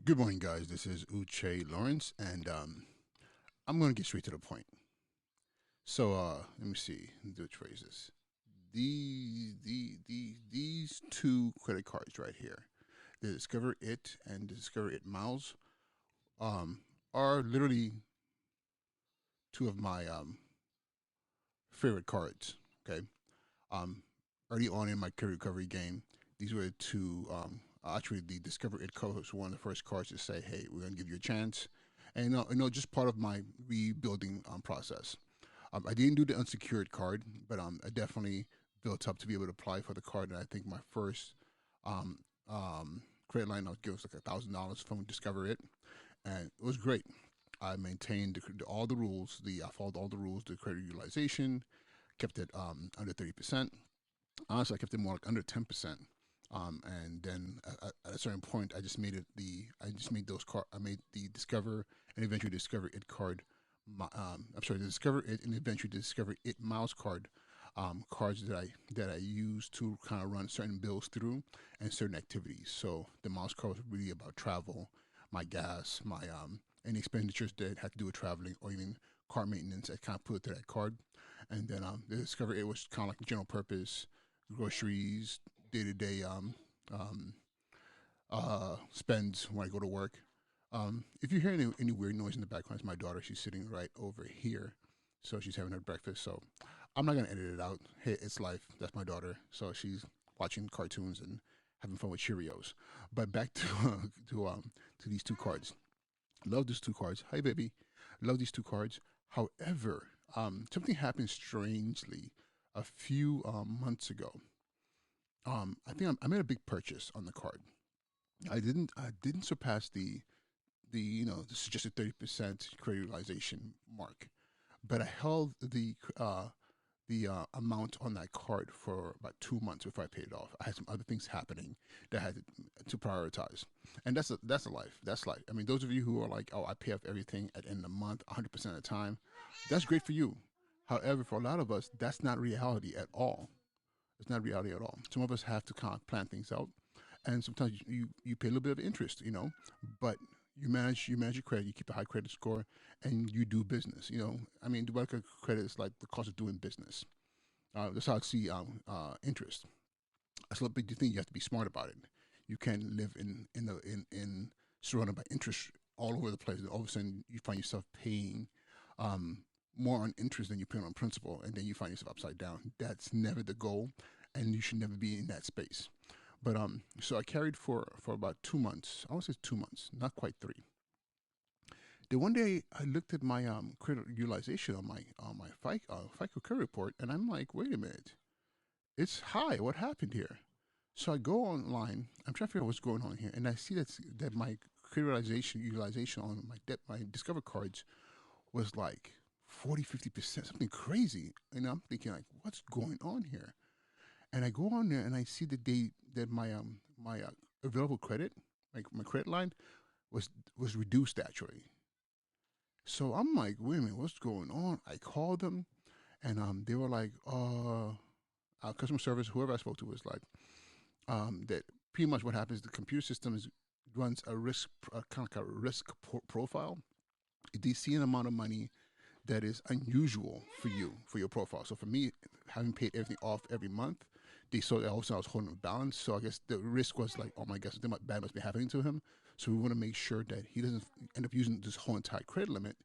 Good morning, guys. This is Uche Lawrence, and I'm going to get straight to the point. Let me see. Which phrases? These two credit cards right here, the Discover It and the Discover It Miles, um, are literally two of my favorite cards. Okay. Um, Early on in my career recovery game, these were two. Actually, the Discover It card was one of the first cards to say, "Hey, we're going to give you a chance," and just part of my rebuilding process. I didn't do the unsecured card, but I definitely built up to be able to apply for the card. And I think my first um, credit line I was given was like $1,000 from Discover It, and it was great. I maintained all the rules. I followed all the rules. The credit utilization kept it under 30%. Honestly, I kept it more like under 10%. And then at a certain point, I just made those I made the Discover and eventually Discover It card. I'm sorry, the Discover It and eventually Discover It mouse card. Cards that I use to kind of run certain bills through and certain activities. So the mouse card was really about travel, my gas, my any expenditures that had to do with traveling or even car maintenance. I kind of put it to that card, and then the Discover It was kind of like general purpose groceries, day to day um, spends when I go to work. If you hear any weird noise in the background, it's my daughter. She's sitting right over here, so she's having her breakfast. So I'm not gonna edit it out. Hey, it's life. That's my daughter. So she's watching cartoons and having fun with Cheerios. But back to to these two cards. Love these two cards. Hi, baby. Love these two cards. However, something happened strangely a few months ago. I think I made a big purchase on the card. I didn't surpass the suggested 30% credit utilization mark, but I held the amount on that card for about 2 months before I paid it off. I had some other things happening that I had to prioritize, and that's a life. That's life. I mean, those of you who are like, oh, I pay off everything at the end of the month, 100% of the time, that's great for you. However, for a lot of us, that's not reality at all. It's not reality at all. Some of us have to kind of plan things out, and sometimes you pay a little bit of interest, but you manage your credit, you keep a high credit score, and you do business. I mean, the Debit credit is like the cost of doing business. That's how I see interest. That's a little big thing. You have to be smart about it. You can't live in surrounded by interest all over the place. And all of a sudden, you find yourself paying um, more on interest than you pay on principal, and then you find yourself upside down. That's never the goal, and you should never be in that space. But so I carried for about 2 months. I want to say 2 months, not quite three. Then one day I looked at my credit utilization on my FICO credit report, and I'm like, wait a minute, it's high. What happened here? So I go online. I'm trying to figure out what's going on here, and I see that my credit utilization on my Discover cards was like 40, 50%, something crazy. And I'm thinking like, what's going on here? And I go on there and I see that my available credit, like my credit line, was reduced actually. So I'm like, wait a minute, what's going on? I called them, and they were like, our customer service, whoever I spoke to, was like, that pretty much what happens. The computer system runs a risk, kind of like a risk profile. They see an amount of money that is unusual for you for your profile. So for me, having paid everything off every month, they saw that also I was holding a balance. So I guess the risk was like, oh my gosh, something bad must be happening to him. So we want to make sure that he doesn't end up using this whole entire credit limit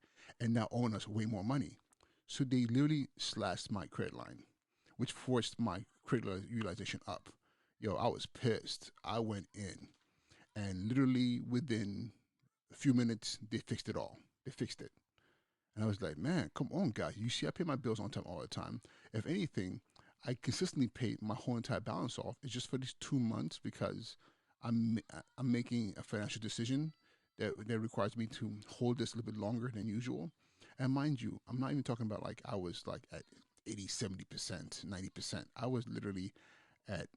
and now owing us way more money. So they literally slashed my credit line, which forced my credit utilization up. Yo, I was pissed. I went in, and literally within a few minutes, they fixed it all. They fixed it. And I was like, man, come on, guys. You see, I pay my bills on time all the time. If anything, I consistently pay my whole entire balance off. It's just for these 2 months because I'm I'm making a financial decision that requires me to hold this a little bit longer than usual. And mind you, I'm not even talking about like I was like at 80, 70%, 90%. I was literally at,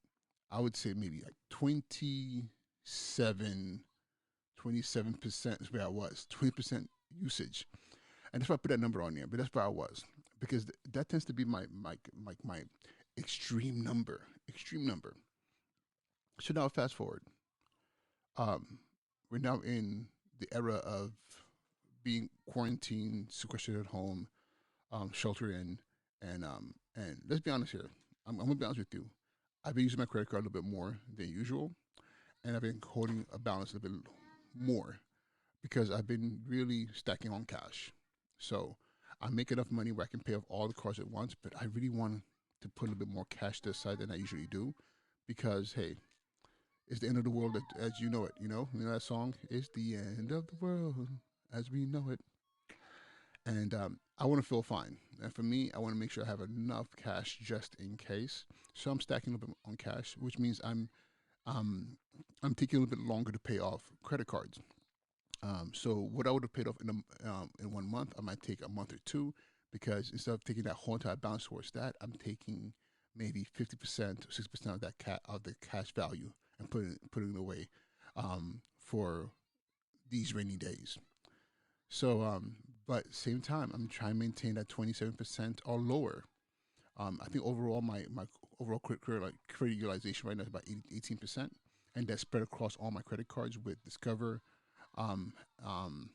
I would say maybe like 27% is where I was. 20% usage, and that's why I put that number on there. But that's where I was because that tends to be my extreme number. Extreme number. So now fast forward. Um, we're now in the era of being quarantined, sequestered at home, shelter in, and let's be honest here. I'm gonna be honest with you. I've been using my credit card a little bit more than usual, and I've been holding a balance a little bit more because I've been really stacking on cash. So I make enough money where I can pay off all the cards at once, but I really want to put a little bit more cash to the side than I usually do because, hey, it's the end of the world as you know it. You know that song? It's the end of the world as we know it. And I want to feel fine. And for me, I want to make sure I have enough cash just in case. So I'm stacking a little bit on cash, which means um, I'm taking a little bit longer to pay off credit cards. So what I would have paid off in 1 month, I might take a month or two because instead of taking that whole entire balance towards that, I'm taking maybe 50% or 60% of of the cash value and putting it away for these rainy days. So, but at the same time, I'm trying to maintain that 27% or lower. I think overall my overall credit utilization right now is about 18%, and that's spread across all my credit cards with Discover. Um, um,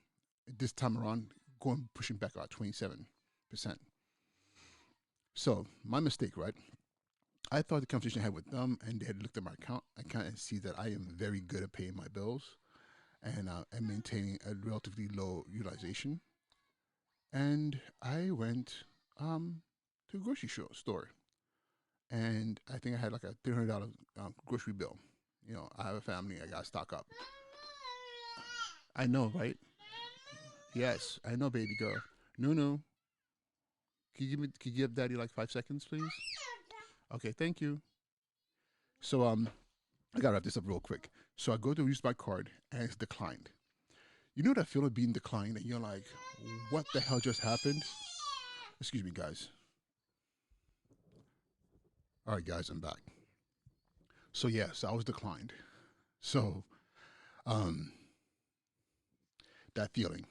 this time around, going pushing back about 27%. So my mistake, right? I thought the conversation I had with them, and they had looked at my account and see that I am very good at paying my bills and maintaining a relatively low utilization. And I went to a grocery store, and I think I had like a $300 grocery bill. You know, I have a family, I got to stock up. I know, right? Yes, I know, baby girl. No, no. Can you give daddy like 5 seconds, please? Okay, thank you. So I gotta wrap this up real quick. So I go to use my card and it's declined. You know that feeling of being declined and you're like, what the hell just happened? Excuse me, guys. All right, guys, I'm back. So yes, I was declined. So um, that feeling,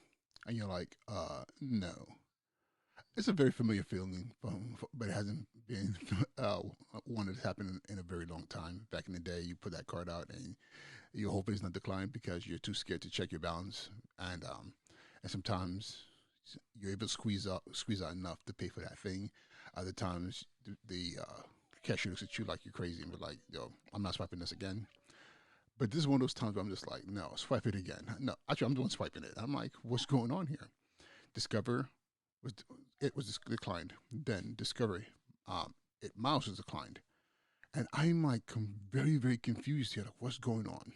and you're like, no. It's a very familiar feeling, but it hasn't been one that's happened in a very long time. Back in the day, you put that card out and you hope it's not declined because you're too scared to check your balance, and sometimes you're able to squeeze out enough to pay for that thing. Other times, the cashier looks at you like you're crazy and be like, "Yo, I'm not swiping this again." But this is one of those times where I'm just like, "No, swipe it again." No, actually, I'm the one swiping it. I'm like, "What's going on here?" Discover was it was declined. Then Discovery, it Mouse was declined, and I'm like very confused here. Like, what's going on?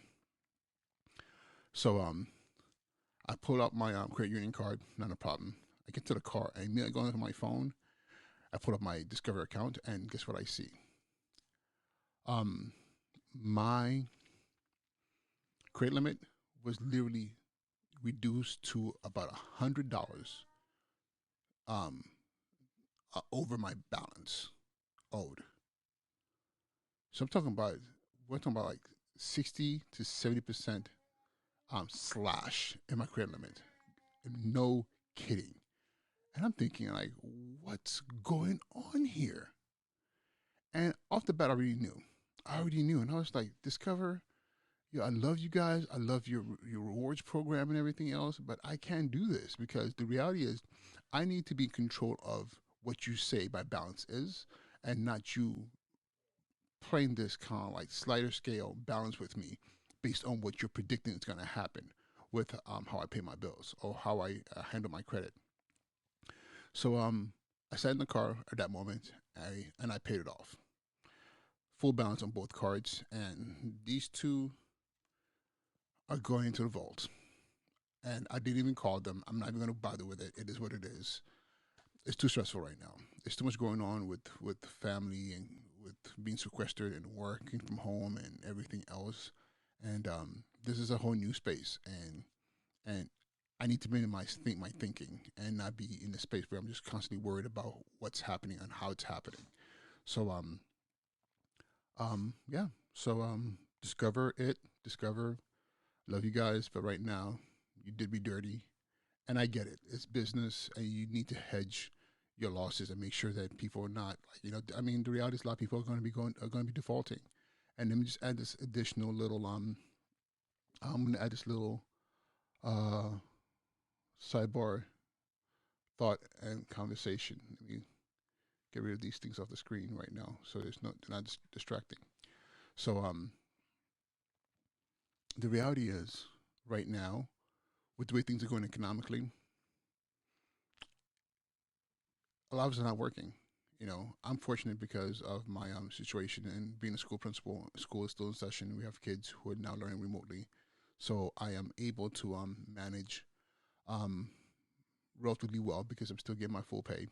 So I pull out my credit union card, not a problem. I get to the car, and immediately go into my phone. I pull up my Discover account, and guess what I see? Um, my credit limit was literally reduced to about $100 um, over my balance owed. So we're talking about like 60 to 70% slash in my credit limit. No kidding. And I'm thinking like, what's going on here? And off the bat, I already knew. I already knew, and I was like, Discover, yeah, I love you guys. I love your rewards program and everything else, but I can't do this because the reality is, I need to be in control of what you say my balance is, and not you playing this kind of like slider scale balance with me based on what you're predicting is going to happen with how I pay my bills or how I handle my credit. So I sat in the car at that moment, and I paid it off, full balance on both cards, and these two are going into the vault. And I didn't even call them. I'm not even going to bother with it. It is what it is. It's too stressful right now. There's too much going on with family and with being sequestered and working from home and everything else. And this is a whole new space, and I need to minimize my thinking and not be in a space where I'm just constantly worried about what's happening and how it's happening. So yeah. So discover. Love you guys, but right now you did me dirty, and I get it. It's business, and you need to hedge your losses and make sure that people are not like I mean, the reality is a lot of people are going to be defaulting, and let me just add this additional little I'm gonna add this little uh, sidebar thought and conversation. Let me get rid of these things off the screen right now, so there's no they're not distracting. So the reality is, right now, with the way things are going economically, a lot of us are not working. I'm fortunate because of my situation and being a school principal. School is still in session. We have kids who are now learning remotely, so I am able to manage um, relatively well because I'm still getting my full pay.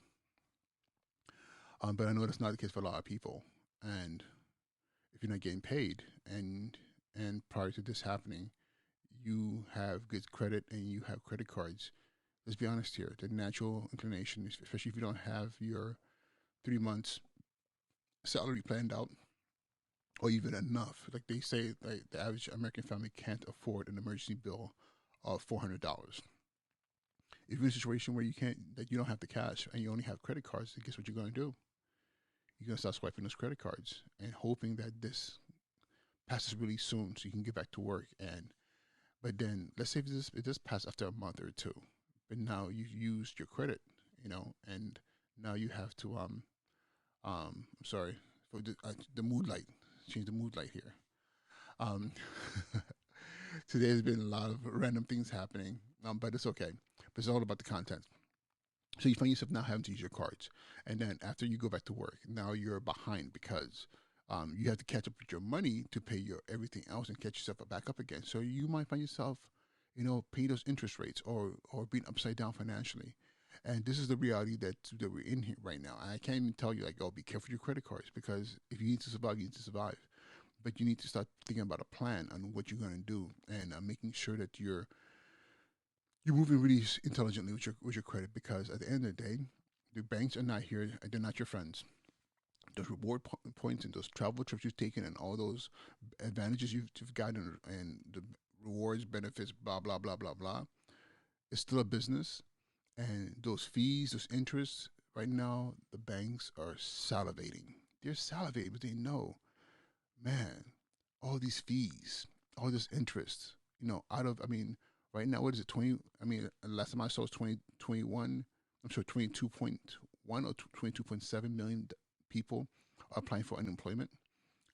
But I know that's not the case for a lot of people. And if you're not getting paid, and prior to this happening, you have good credit and you have credit cards. Let's be honest here. The natural inclination, especially if you don't have your 3 months salary planned out or even enough. Like they say, like the average American family can't afford an emergency bill of $400. If you're in a situation where that you don't have the cash and you only have credit cards, then guess what you're going to do? You're going to start swiping those credit cards and hoping that this passes really soon so you can get back to work. But then let's say it does pass after a month or two, but now you've used your credit, and now you have to I'm sorry for the mood light. Change the mood light here. Um, Today has been a lot of random things happening, but it's okay. But it's all about the content. So you find yourself now having to use your cards, and then after you go back to work, now you're behind because you have to catch up with your money to pay your everything else and catch yourself back up again. So you might find yourself, paying those interest rates or being upside down financially. And this is the reality that we're in here right now. I can't even tell you like, oh, be careful with your credit cards because if you need to survive, you need to survive. But you need to start thinking about a plan on what you're going to do and making sure that you're moving really intelligently with your credit because at the end of the day, the banks are not here. They're not your friends. Those points and those travel trips you've taken and all those advantages you've gotten and the rewards, benefits, blah blah blah blah blah. It's still a business, and those fees, those interests. Right now, the banks are salivating. They're salivating, but they know, man, all these fees, all this interest. I mean, right now, what is it? 20. I mean, last time I saw was 2021. I'm sure 22.1 or 22.7 million people are applying for unemployment.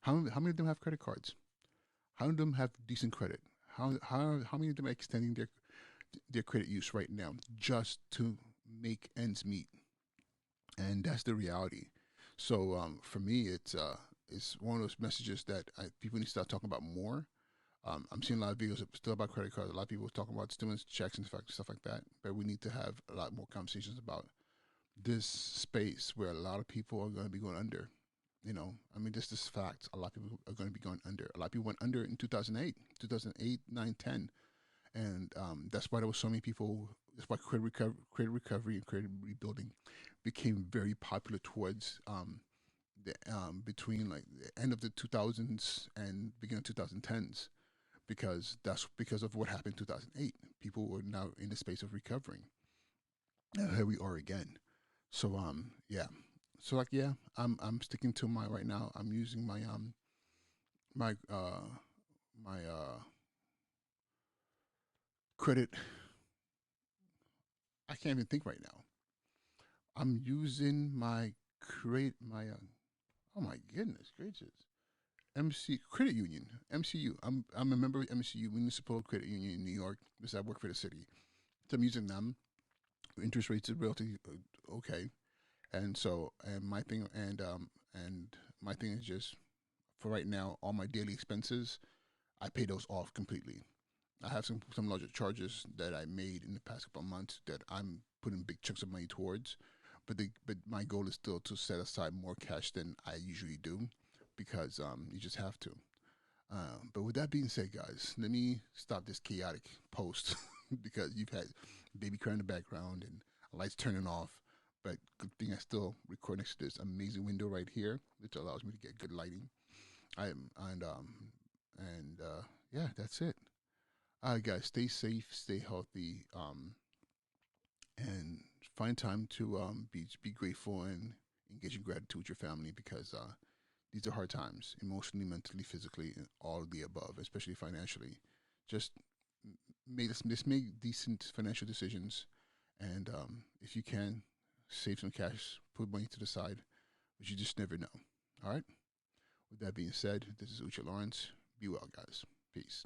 How many of them have credit cards? How many of them have decent credit? How many of them are extending their credit use right now just to make ends meet? And that's the reality. So for me, it's one of those messages that people need to start talking about more. I'm seeing a lot of videos still about credit cards. A lot of people talking about stimulus checks and stuff like that. But we need to have a lot more conversations about this space where a lot of people are going to be going under. I mean, this fact. A lot of people are going to be going under. A lot of people went under in 2008, 2008, 9, 10, and that's why there was so many people. That's why credit recovery, and credit rebuilding became very popular towards between like the end of the 2000s and beginning of 2010s because that's because of what happened in 2008. People were now in the space of recovering, and here we are again. So yeah. So like yeah, I'm sticking to my right now. I'm using my my credit. I can't even think right now. I'm using my create my oh my goodness gracious. MC Credit Union, MCU. I'm a member of MCU, Municipal Credit Union in New York, because I work for the city. So I'm using them. Interest rates are relatively okay, and so and my thing is just for right now, all my daily expenses, I pay those off completely. I have some larger charges that I made in the past couple of months that I'm putting big chunks of money towards, but my goal is still to set aside more cash than I usually do, because you just have to. But with that being said, guys, let me stop this chaotic post because you've had baby crying in the background and lights turning off. But good thing I still record next to this amazing window right here, which allows me to get good lighting. I am and yeah, that's it. All right, guys, stay safe, stay healthy, and find time to be grateful and engage in gratitude with your family because these are hard times, emotionally, mentally, physically, and all of the above, especially financially. Just just make decent financial decisions, and if you can, save some cash, put money to the side, but you just never know. All right. With that being said, this is Ucha Lawrence. Be well, guys. Peace.